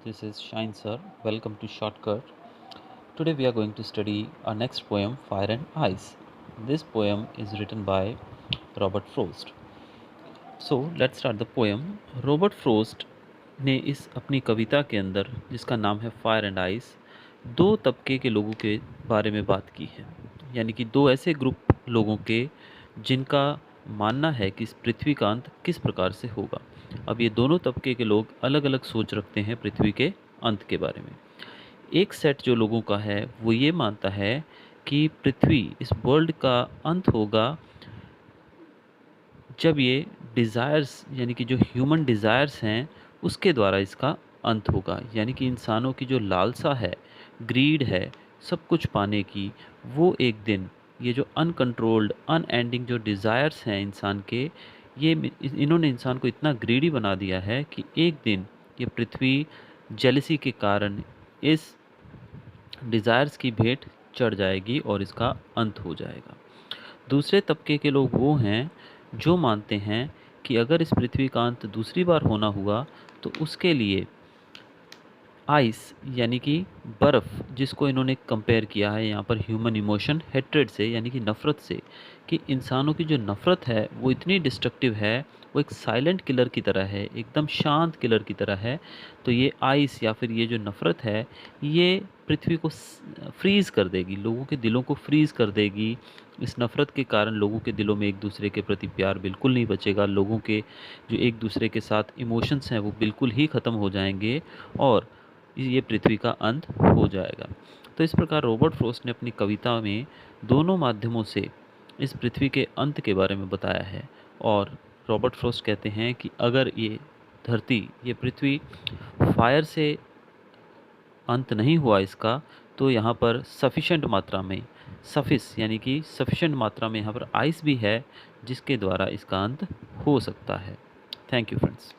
This is Shine Sir. Welcome to Shortcut. Today we are going to study our next poem, Fire and Ice. This poem is written by Robert Frost. So let's start the poem. Robert Frost ने इस अपनी कविता के अंदर, जिसका नाम है fire and ice, दो तबके के लोगों के बारे में बात की है। यानी कि दो ऐसे ग्रुप लोगों के जिनका मानना है कि इस पृथ्वी का अंत किस प्रकार से होगा। अब ये दोनों तबके के लोग अलग अलग सोच रखते हैं पृथ्वी के अंत के बारे में। एक सेट जो लोगों का है वो ये मानता है कि पृथ्वी, इस वर्ल्ड का अंत होगा जब ये डिज़ायर्स, यानी कि जो ह्यूमन डिज़ायर्स हैं, उसके द्वारा इसका अंत होगा। यानी कि इंसानों की जो लालसा है, ग्रीड है सब कुछ पाने की, वो एक दिन, ये जो अनकंट्रोल्ड अनएंडिंग जो डिज़ायर्स हैं इंसान के, ये इन्होंने इंसान को इतना ग्रीडी बना दिया है कि एक दिन ये पृथ्वी जेलसी के कारण इस डिज़ायर्स की भेंट चढ़ जाएगी और इसका अंत हो जाएगा। दूसरे तबके के लोग वो हैं जो मानते हैं कि अगर इस पृथ्वी का अंत दूसरी बार होना हुआ तो उसके लिए आइस, यानी कि बर्फ़, जिसको इन्होंने कंपेयर किया है यहाँ पर ह्यूमन इमोशन हेट्रेड से, यानी कि नफ़रत से, कि इंसानों की जो नफ़रत है वो इतनी डिस्ट्रक्टिव है, वो एक साइलेंट किलर की तरह है, एकदम शांत किलर की तरह है। तो ये आइस या फिर ये जो नफ़रत है, ये पृथ्वी को फ्रीज़ कर देगी, लोगों के दिलों को फ्रीज़ कर देगी। इस नफ़रत के कारण लोगों के दिलों में एक दूसरे के प्रति प्यार बिल्कुल नहीं बचेगा। लोगों के जो एक दूसरे के साथ इमोशंस हैं वो बिल्कुल ही ख़त्म हो जाएंगे और ये पृथ्वी का अंत हो जाएगा। तो इस प्रकार रॉबर्ट फ्रॉस्ट ने अपनी कविता में दोनों माध्यमों से इस पृथ्वी के अंत के बारे में बताया है। और रॉबर्ट फ्रॉस्ट कहते हैं कि अगर ये धरती, ये पृथ्वी फायर से अंत नहीं हुआ इसका, तो यहाँ पर सफिशेंट मात्रा में, सफिस यानी कि सफिशेंट मात्रा में यहाँ पर आइस भी है, जिसके द्वारा इसका अंत हो सकता है। Thank you friends.